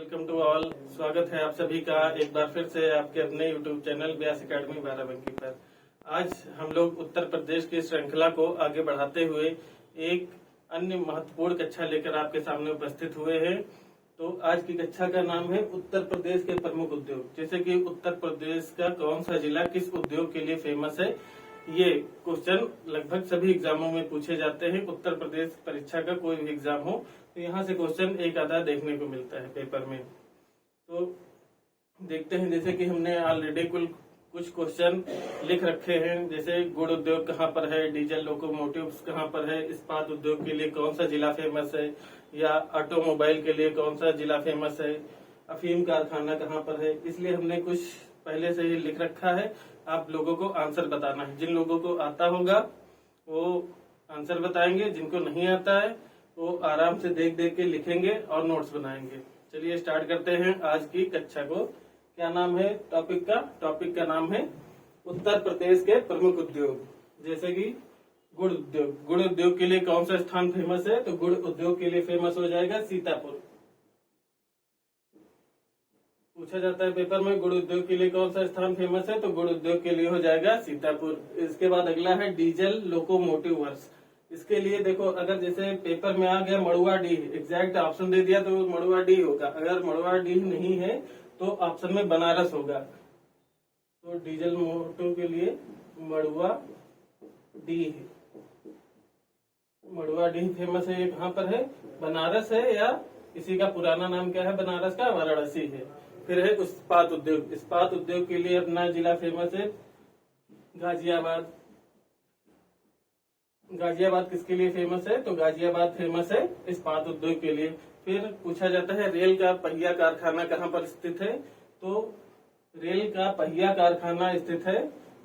Welcome to all. स्वागत है आप सभी का एक बार फिर से आपके अपने यूट्यूब चैनल व्यास एकेडमी बाराबंकी पर। आज हम लोग उत्तर प्रदेश की श्रृंखला को आगे बढ़ाते हुए एक अन्य महत्वपूर्ण कक्षा लेकर आपके सामने उपस्थित हुए हैं। तो आज की कक्षा का नाम है उत्तर प्रदेश के प्रमुख उद्योग। जैसे कि उत्तर प्रदेश का कौन सा जिला किस उद्योग के लिए फेमस है, ये क्वेश्चन लगभग सभी एग्जामों में पूछे जाते हैं। उत्तर प्रदेश परीक्षा का कोई भी एग्जाम हो तो यहाँ से क्वेश्चन एक आधा देखने को मिलता है पेपर में। तो देखते हैं, जैसे कि हमने ऑलरेडी कुछ क्वेश्चन लिख रखे हैं। जैसे गुड़ उद्योग कहाँ पर है, डीजल लोकोमोटिव्स कहाँ पर है, इस्पात उद्योग के लिए कौन सा जिला फेमस है, या ऑटोमोबाइल के लिए कौन सा जिला फेमस है, अफीम कारखाना कहाँ पर है। इसलिए हमने कुछ पहले से ही लिख रखा है। आप लोगों को आंसर बताना है। जिन लोगों को आता होगा वो आंसर बताएंगे, जिनको नहीं आता है वो आराम से देख देख के लिखेंगे और नोट्स बनाएंगे। चलिए स्टार्ट करते हैं आज की कक्षा को। क्या नाम है टॉपिक का नाम है उत्तर प्रदेश के प्रमुख उद्योग। जैसे कि गुड़ उद्योग। गुड़ उद्योग के लिए कौन सा स्थान फेमस है, तो गुड़ उद्योग के लिए फेमस हो जाएगा सीतापुर। पूछा जाता है पेपर में गुड़ उद्योग के लिए कौन सा स्थान फेमस है, तो गुड़ उद्योग के लिए हो जाएगा सीतापुर। इसके बाद अगला है डीजल लोकोमोटिव वर्क्स। इसके लिए देखो, अगर जैसे पेपर में आ गया मड़ुआ डी, एग्जैक्ट ऑप्शन दे दिया तो मड़ुआ डी होगा। अगर मड़ुआ डी नहीं है तो ऑप्शन में बनारस होगा। तो डीजल मोटो के लिए मड़ुआ डी है। मड़ुआ डी फेमस है। ये कहाँ पर है, बनारस है, या इसी का पुराना नाम क्या है बनारस का, वाराणसी है। फिर है इस्पात उद्योग। इस्पात उद्योग के लिए अपना जिला फेमस है गाजियाबाद। गाजियाबाद किसके लिए फेमस है, तो गाजियाबाद फेमस है इस्पात उद्योग के लिए। फिर पूछा जाता है रेल का पहिया कारखाना कहाँ पर स्थित है, तो रेल का पहिया कारखाना स्थित है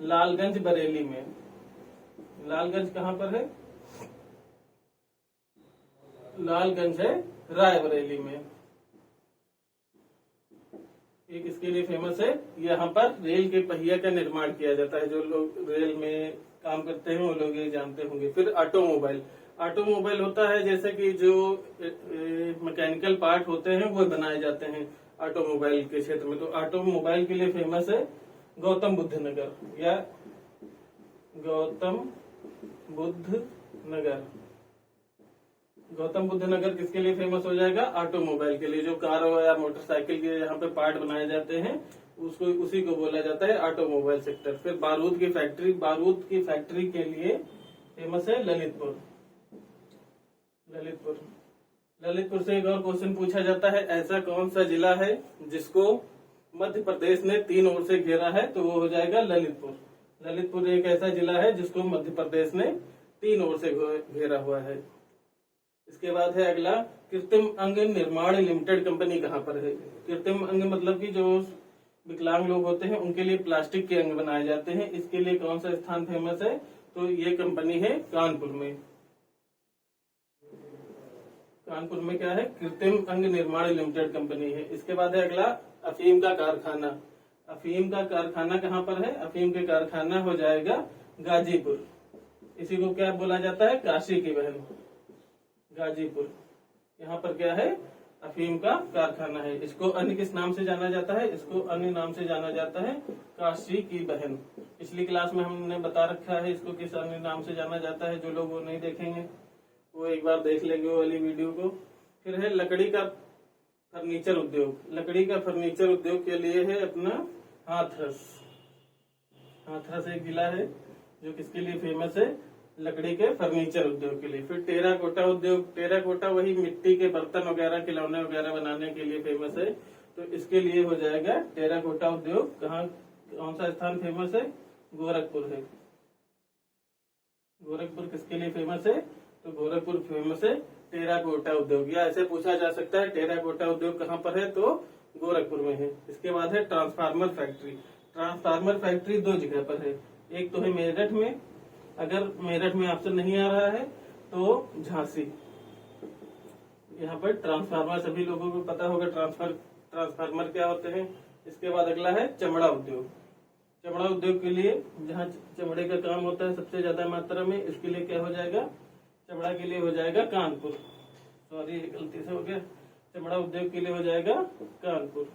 लालगंज बरेली में। लालगंज कहाँ पर है, लालगंज है रायबरेली में। एक इसके लिए फेमस है, यहाँ पर रेल के पहिया का निर्माण किया जाता है। जो लोग रेल में काम करते हैं वो लोग ये जानते होंगे। फिर ऑटोमोबाइल। ऑटोमोबाइल होता है जैसे कि जो मैकेनिकल पार्ट होते हैं वो बनाए जाते हैं ऑटोमोबाइल के क्षेत्र में। तो ऑटोमोबाइल के लिए फेमस है गौतम बुद्ध नगर, या गौतम बुद्ध नगर। गौतम बुद्ध नगर किसके लिए फेमस हो जाएगा, ऑटोमोबाइल के लिए। जो कार या मोटरसाइकिल के यहाँ पे पार्ट बनाए जाते हैं उसको उसी को बोला जाता है ऑटोमोबाइल सेक्टर। फिर बारूद की फैक्ट्री। बारूद की फैक्ट्री के लिए फेमस है ललितपुर। ललितपुर। ललितपुर से एक और क्वेश्चन पूछा जाता है, ऐसा कौन सा जिला है जिसको मध्य प्रदेश ने 3 ओर से घेरा है, तो वो हो जाएगा ललितपुर। ललितपुर एक ऐसा जिला है जिसको मध्य प्रदेश ने 3 ओर से घेरा हुआ है। इसके बाद है अगला, कृत्रिम अंग निर्माण लिमिटेड कंपनी कहाँ पर है। कृत्रिम अंग मतलब कि जो विकलांग लोग होते हैं उनके लिए प्लास्टिक के अंग बनाए जाते हैं। इसके लिए कौन सा स्थान फेमस है, तो ये कंपनी है कानपुर में। कानपुर में क्या है, कृत्रिम अंग निर्माण लिमिटेड कंपनी है। इसके बाद है अगला, अफीम का कारखाना। अफीम का कारखाना कहाँ पर है, अफीम के कारखाना हो जाएगा गाजीपुर। इसी को क्या बोला जाता है, काशी की बहन, गाजीपुर। यहाँ पर क्या है, अफीम का कारखाना है। इसको अन्य किस नाम से जाना जाता है, इसको अन्य नाम से जाना जाता है काशी की बहन। पिछली क्लास में हमने बता रखा है इसको किस अन्य नाम से जाना जाता है। जो लोग वो नहीं देखेंगे वो एक बार देख लेंगे वो वाली वीडियो को। फिर है लकड़ी का फर्नीचर उद्योग। लकड़ी का फर्नीचर उद्योग के लिए है अपना हाथरस। हाथरस एक जिला है जो किसके लिए फेमस है, लकड़ी के फर्नीचर उद्योग के लिए। फिर टेराकोटा उद्योग। टेराकोटा वही मिट्टी के बर्तन वगैरह, खिलौने वगैरह बनाने के लिए फेमस है। तो इसके लिए हो जाएगा टेराकोटा उद्योग। कहाँ कौन सा स्थान फेमस है, गोरखपुर है। गोरखपुर किसके लिए फेमस है, तो गोरखपुर फेमस है टेराकोटा उद्योग। या ऐसे पूछा जा सकता है टेराकोटा उद्योग कहाँ पर है, तो गोरखपुर में है। इसके बाद है ट्रांसफार्मर फैक्ट्री। ट्रांसफार्मर फैक्ट्री 2 जगह पर है। एक तो है मेरठ में, अगर मेरठ में ऑप्शन नहीं आ रहा है तो झांसी। यहाँ पर ट्रांसफार्मर सभी लोगों को पता होगा ट्रांसफार्मर क्या होते हैं। इसके बाद अगला है चमड़ा उद्योग। चमड़ा उद्योग के लिए जहाँ चमड़े का काम होता है सबसे ज्यादा मात्रा में, इसके लिए क्या हो जाएगा, चमड़ा के लिए हो जाएगा कानपुर। सॉरी गलती से हो गया। चमड़ा उद्योग के लिए हो जाएगा कानपुर।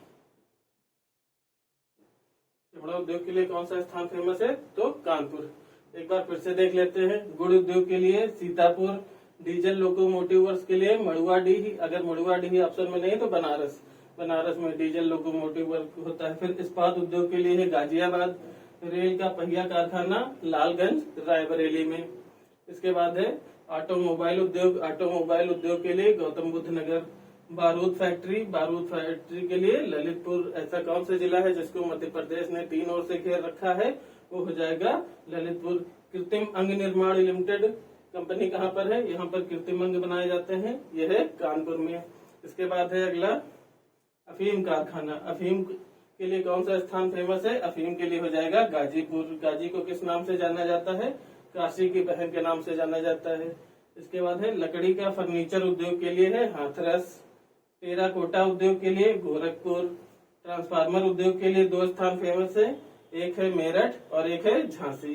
चमड़ा उद्योग के लिए कौन सा स्थान फेमस है? तो कानपुर। एक बार फिर से देख लेते हैं। गुड़ उद्योग के लिए सीतापुर, डीजल लोकोमोटिव वर्क्स के लिए मड़ुआडीह, अगर मड़ुआडीह ऑप्शन में नहीं तो बनारस, बनारस में डीजल लोकोमोटिव वर्क होता है। फिर इस्पात उद्योग के लिए है गाजियाबाद, रेल का पहिया कारखाना लालगंज रायबरेली में। इसके बाद है ऑटोमोबाइल उद्योग, ऑटोमोबाइल उद्योग के लिए गौतम बुद्ध नगर। बारूद फैक्ट्री के लिए ललितपुर। ऐसा कौन सा जिला है जिसको मध्य प्रदेश ने 3 ओर से घेर रखा है? वो हो जाएगा ललितपुर। कृत्रिम अंग निर्माण लिमिटेड कंपनी कहाँ पर है? यहाँ पर कृत्रिम अंग बनाए जाते हैं, यह है कानपुर में। इसके बाद है अगला अफीम कारखाना। अफीम के लिए कौन सा स्थान फेमस है? अफीम के लिए हो जाएगा गाजीपुर। गाजी को किस नाम से जाना जाता है? काशी की बहन के नाम से जाना जाता है। इसके बाद है लकड़ी का फर्नीचर उद्योग के लिए है हाथरस। टेराकोटा उद्योग के लिए गोरखपुर। ट्रांसफार्मर उद्योग के लिए 2 स्थान फेमस है, एक है मेरठ और एक है झांसी।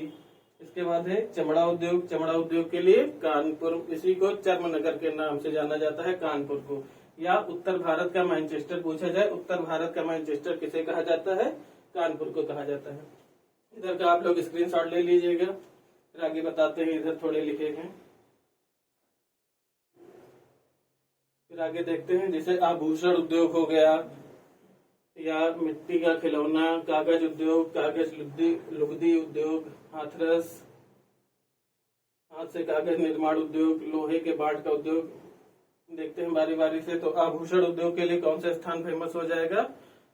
इसके बाद है चमड़ा उद्योग। चमड़ा उद्योग के लिए कानपुर, इसी को चर्मनगर के नाम से जाना जाता है कानपुर को। या उत्तर भारत का मैनचेस्टर पूछा जाए, उत्तर भारत का मैनचेस्टर किसे कहा जाता है? कानपुर को कहा जाता है। इधर का आप लोग स्क्रीनशॉट ले लीजिएगा, फिर आगे बताते हैं। इधर थोड़े लिखे हैं, फिर आगे देखते हैं। जैसे आभूषण उद्योग हो गया, या मिट्टी का खिलौना, कागज उद्योग, कागज लुगदी उद्योग, हाथरस, हाथ से कागज निर्माण उद्योग, लोहे के बाट का उद्योग। देखते हैं बारी बारी से। तो आभूषण उद्योग के लिए कौन सा स्थान फेमस हो जाएगा?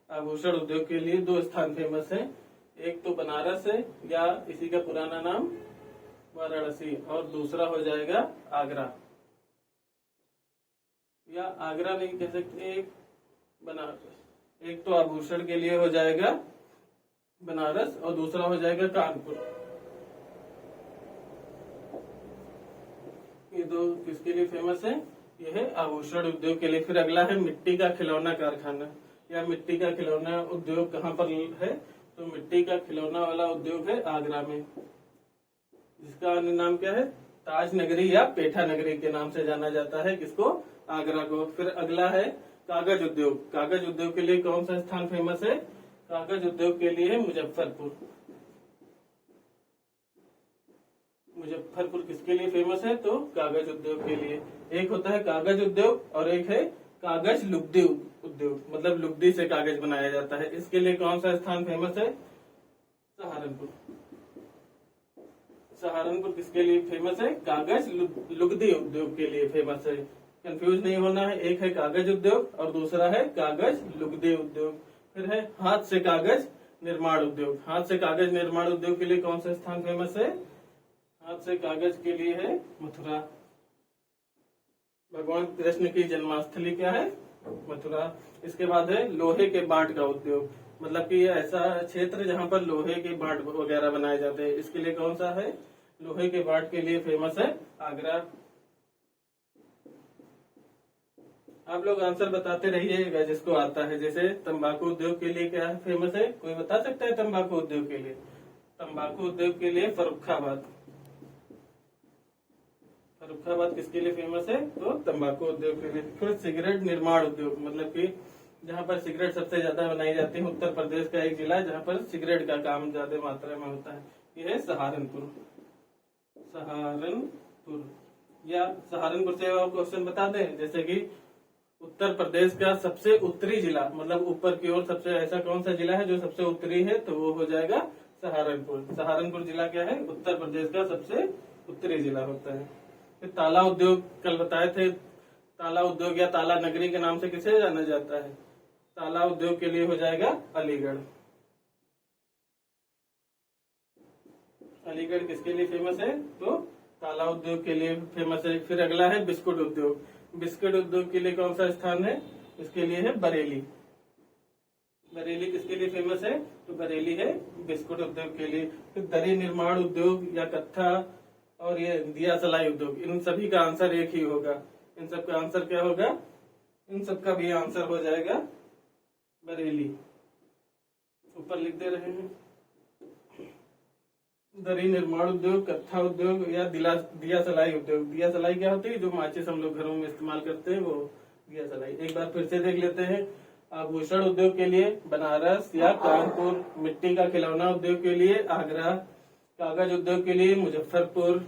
आभूषण उद्योग के लिए 2 स्थान फेमस है, एक तो बनारस है या इसी का पुराना नाम वाराणसी, और दूसरा हो जाएगा आगरा, या आगरा नहीं कह सकते, एक बनारस। एक तो आभूषण के लिए हो जाएगा बनारस और दूसरा हो जाएगा कानपुर। ये 2 किसके लिए फेमस है? ये है आभूषण उद्योग के लिए। फिर अगला है मिट्टी का खिलौना कारखाना या मिट्टी का खिलौना उद्योग कहाँ पर है? तो मिट्टी का खिलौना वाला उद्योग है आगरा में, जिसका अन्य नाम क्या है? ताज नगरी या पेठा नगरी के नाम से जाना जाता है, किसको? आगरा को। फिर अगला है कागज उद्योग। कागज उद्योग के लिए कौन सा स्थान फेमस है? कागज उद्योग के लिए है मुजफ्फरपुर। मुजफ्फरपुर किसके लिए फेमस है? तो कागज उद्योग के लिए। एक होता है कागज उद्योग और एक है कागज लुगदी उद्योग, मतलब लुगदी से कागज बनाया जाता है। इसके लिए कौन सा स्थान फेमस है? सहारनपुर। सहारनपुर किसके लिए फेमस है? कागज लुगदी उद्योग के लिए फेमस है। कंफ्यूज नहीं होना है, एक है कागज उद्योग और दूसरा है कागज लुगदी उद्योग। फिर है हाथ से कागज निर्माण उद्योग। हाथ से कागज निर्माण उद्योग के लिए कौन सा स्थान फेमस है? हाथ से कागज के लिए है मथुरा। भगवान कृष्ण की जन्मस्थली क्या है? मथुरा। इसके बाद है लोहे के बाट का उद्योग, मतलब कि ऐसा क्षेत्र जहाँ पर लोहे के बाट वगैरह बनाए जाते हैं। इसके लिए कौन सा है? लोहे के बाट के लिए फेमस है आगरा। आप लोग आंसर बताते रहिएगा जिसको आता है। जैसे तंबाकू उद्योग के लिए क्या फेमस है? कोई बता सकता है तंबाकू उद्योग के लिए? तंबाकू उद्योग के लिए फर्रुखाबाद। फर्रुखाबाद किसके लिए फेमस है? तो तंबाकू उद्योग के लिए। फिर सिगरेट निर्माण उद्योग, मतलब कि जहाँ पर सिगरेट सबसे ज्यादा बनाई जाती है, उत्तर प्रदेश का एक जिला है जहाँ पर सिगरेट का काम ज्यादा मात्रा में होता है, ये है सहारनपुर। सहारनपुर या सहारनपुर से आप क्वेश्चन बता दें, जैसे कि उत्तर प्रदेश का सबसे उत्तरी जिला, मतलब ऊपर की ओर सबसे ऐसा कौन सा जिला है जो सबसे उत्तरी है? तो वो हो जाएगा सहारनपुर। सहारनपुर जिला क्या है? उत्तर प्रदेश का सबसे उत्तरी जिला होता है। फिर ताला उद्योग कल बताए थे, ताला उद्योग या ताला नगरी के नाम से किसे जाना जाता है? ताला उद्योग के लिए हो जाएगा अलीगढ़। अलीगढ़ किसके लिए फेमस है? तो ताला उद्योग के लिए फेमस है। फिर अगला है बिस्कुट उद्योग। बिस्कुट उद्योग के लिए कौन सा स्थान है? इसके लिए है बरेली। बरेली किसके लिए फेमस है? तो बरेली है बिस्कुट उद्योग के लिए। फिर दरी निर्माण उद्योग या कत्था और ये दिया सलाई उद्योग, इन सभी का आंसर एक ही होगा। इन सब का आंसर क्या होगा? इन सब का भी आंसर हो जाएगा बरेली। ऊपर लिख दे रहे हैं। दरी निर्माण उद्योग, कत्था उद्योग या दिया सलाई उद्योग। दिया सलाई क्या होती है? जो माचिस हम लोग घरों में इस्तेमाल करते हैं, वो दिया सलाई। एक बार फिर से देख लेते हैं। आभूषण उद्योग के लिए बनारस या कानपुर, मिट्टी का खिलौना उद्योग के लिए आगरा, कागज उद्योग के लिए मुजफ्फरपुर,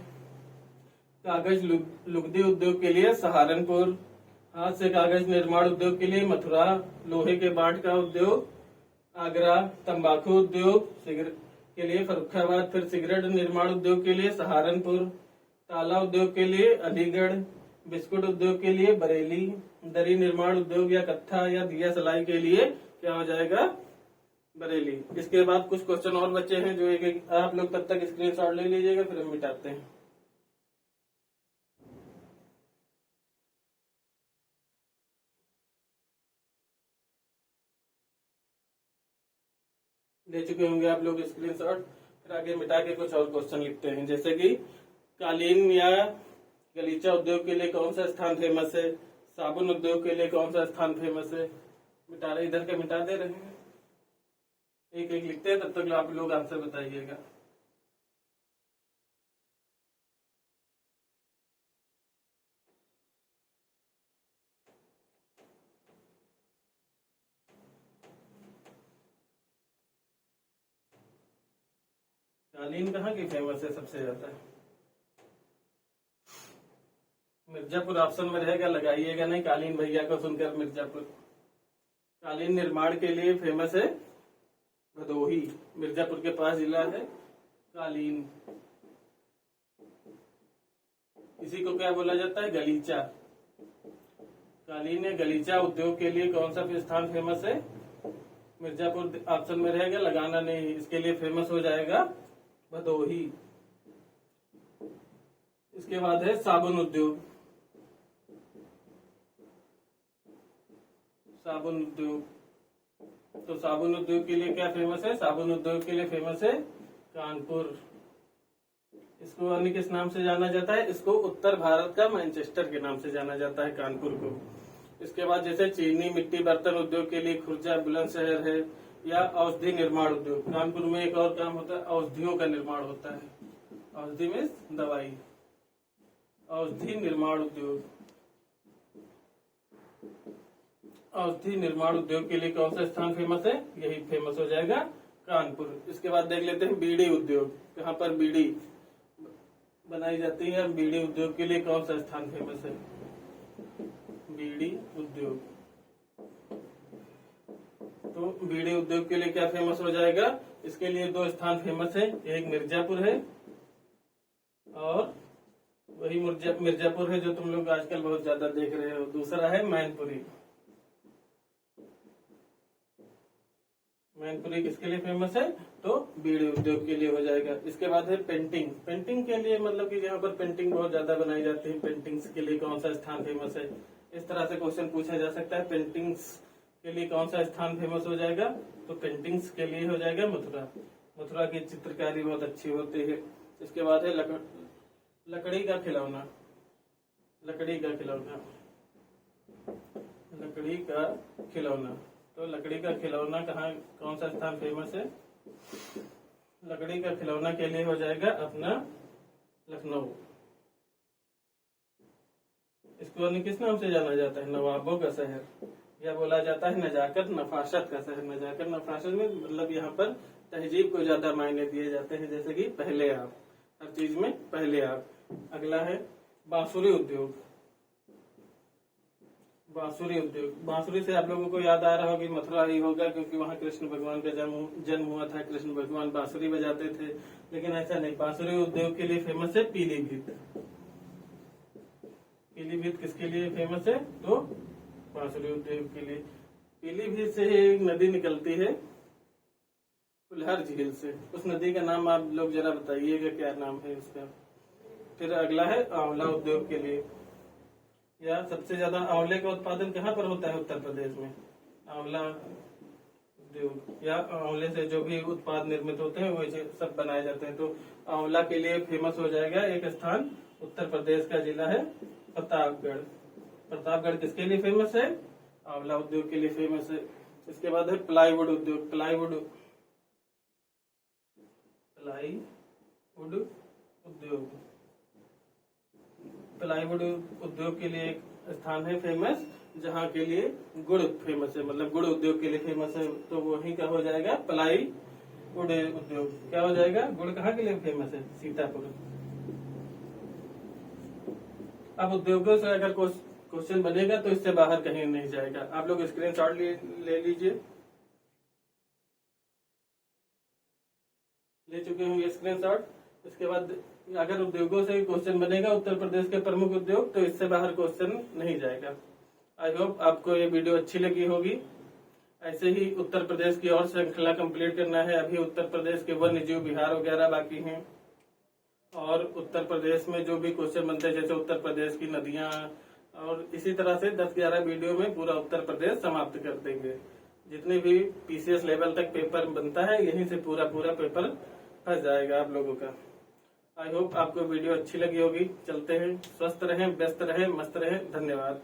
कागज लुगदी उद्योग के लिए सहारनपुर, हाथ से कागज निर्माण उद्योग के लिए मथुरा, लोहे के बाट का उद्योग आगरा, तंबाकू उद्योग के लिए फर्रुखाबाद, फिर सिगरेट निर्माण उद्योग के लिए सहारनपुर, ताला उद्योग के लिए अलीगढ़, बिस्कुट उद्योग के लिए बरेली, दरी निर्माण उद्योग या कत्था या दिया सलाई के लिए क्या हो जाएगा, बरेली। इसके बाद कुछ क्वेश्चन और बचे हैं जो एक आप लोग तब तक स्क्रीनशॉट ले लीजिएगा, फिर हम मिटाते हैं। ले चुके होंगे आप लोग स्क्रीनशॉट। फिर आगे मिटा के कुछ और क्वेश्चन लिखते हैं, जैसे कि कालीन या गलीचा उद्योग के लिए कौन सा स्थान फेमस है, साबुन उद्योग के लिए कौन सा स्थान फेमस है। मिटा रहे, इधर के मिटा दे रहे हैं, एक एक लिखते हैं, तब तक आप लोग आंसर बताइएगा। कालीन कहाँ की फेमस है सबसे ज्यादा, मिर्जापुर ऑप्शन में रहेगा, लगाइएगा नहीं कालीन भैया को सुनकर मिर्जापुर। कालीन निर्माण के लिए फेमस है भदोही, मिर्जापुर के पास जिला है कालीन। इसी को क्या बोला जाता है, गलीचा। कालीन या गलीचा उद्योग के लिए कौन सा स्थान फेमस है, मिर्जापुर ऑप्शन में रहेगा, लगाना नहीं। इसके लिए फेमस हो जाएगा भदोही। इसके बाद है साबुन उद्योग, साबुन उद्योग। तो साबुन उद्योग के लिए क्या फेमस है, साबुन उद्योग के लिए फेमस है कानपुर। इसको अन्य किस नाम से जाना जाता है, इसको उत्तर भारत का मैनचेस्टर के नाम से जाना जाता है कानपुर को। इसके बाद जैसे चीनी मिट्टी बर्तन उद्योग के लिए खुर्जा बुलंदशहर है, या औषधि निर्माण उद्योग। कानपुर में एक और काम होता है, औषधियों का निर्माण होता है। औषधि में दवाई, औषधि निर्माण उद्योग। औषधि निर्माण उद्योग के लिए कौन सा स्थान फेमस है, यही फेमस हो जाएगा कानपुर। इसके बाद देख लेते हैं बीड़ी उद्योग, कहाँ पर बीड़ी बनाई जाती है। बीड़ी उद्योग के लिए कौन सा स्थान फेमस है, बीड़ी उद्योग। तो बीड़ी उद्योग के लिए क्या फेमस हो जाएगा, इसके लिए दो स्थान फेमस है, एक मिर्जापुर है और वही मिर्जापुर है जो तुम लोग आजकल बहुत ज्यादा देख रहे हो, दूसरा है मैनपुरी। मैनपुरी किसके लिए फेमस है, तो बीड़ी उद्योग के लिए हो जाएगा। इसके बाद है पेंटिंग। पेंटिंग के लिए मतलब कि यहाँ पर पेंटिंग बहुत ज्यादा बनाई जाती है, पेंटिंग्स के लिए कौन सा स्थान फेमस है। इस तरह से क्वेश्चन पूछा जा सकता है, पेंटिंग्स के लिए कौन सा स्थान फेमस हो जाएगा, तो पेंटिंग्स के लिए हो जाएगा मथुरा। मथुरा की चित्रकारी बहुत अच्छी होती है। इसके बाद है लकड़ी का खिलौना, लकड़ी का खिलौना, लकड़ी का खिलौना। तो लकड़ी का खिलौना कहाँ कौन सा स्थान फेमस है, लकड़ी का खिलौना के लिए हो जाएगा अपना लखनऊ। इसको किस नाम से जाना जाता है, नवाबों का शहर, या बोला जाता है नजाकत नफासत का शहर। नजाकत नफासत में मतलब यहाँ पर तहजीब को ज्यादा मायने दिए जाते हैं, जैसे कि पहले आप, हर चीज में पहले आप। अगला है बांसुरी उद्योग। बांसुरी उद्योग, बांसुरी से आप लोगों को याद आ रहा होगा कि मथुरा ही होगा, क्योंकि वहाँ कृष्ण भगवान का जन्म हुआ था, कृष्ण भगवान बांसुरी बजाते थे। लेकिन ऐसा नहीं, बांसुरी उद्योग के लिए फेमस है पीलीभीत। पीलीभीत किसके लिए फेमस है, तो बांसुरी उद्योग के लिए। पीलीभीत से एक नदी निकलती है फुलहर झील से, उस नदी का नाम आप लोग जरा बताइएगा क्या नाम है उसका। फिर अगला है आंवला उद्योग के लिए, या सबसे ज्यादा आंवले का उत्पादन कहाँ पर होता है, उत्तर प्रदेश में। आंवला उद्योग या आंवले से जो भी उत्पाद निर्मित होते हैं वो सब बनाए जाते हैं। तो आंवला के लिए फेमस हो जाएगा एक स्थान, उत्तर प्रदेश का जिला है प्रतापगढ़। प्रतापगढ़ किसके लिए फेमस है, आंवला उद्योग के लिए फेमस है। इसके बाद है प्लाईवुड उद्योग। प्लाईवुड उद्योग, प्लाईवुड उद्योग के लिए एक स्थान है फेमस जहाँ के लिए गुड़ फेमस है, मतलब गुड़ उद्योग के लिए फेमस है, तो वहीं का हो जाएगा पलाई गुड़ उद्योग। क्या हो जाएगा? गुड़ कहाँ के लिए फेमस है? सीतापुर। अब उद्योगों से अगर क्वेश्चन बनेगा तो इससे बाहर कहीं नहीं जाएगा। आप लोग स्क्रीनशॉट ले लीजिए। ले चुके होंगे स्क्रीनशॉट। इसके बाद अगर उद्योगों से क्वेश्चन बनेगा, उत्तर प्रदेश के प्रमुख उद्योग, तो इससे बाहर क्वेश्चन नहीं जाएगा। आई होप आपको ये वीडियो अच्छी लगी होगी। ऐसे ही उत्तर प्रदेश की और श्रृंखला कंप्लीट करना है। अभी उत्तर प्रदेश के वन्य जीव विहार वगैरह बाकी हैं, और उत्तर प्रदेश में जो भी क्वेश्चन बनते हैं, जैसे उत्तर प्रदेश की नदियां, और इसी तरह से 10-11 वीडियो में पूरा उत्तर प्रदेश समाप्त कर देंगे। जितने भी पीसीएस लेवल तक पेपर बनता है, यहीं से पूरा पेपर फंस जाएगा आप लोगों का। आई होप आपको वीडियो अच्छी लगी होगी। चलते हैं, स्वस्थ रहें, व्यस्त रहें, मस्त रहें। धन्यवाद।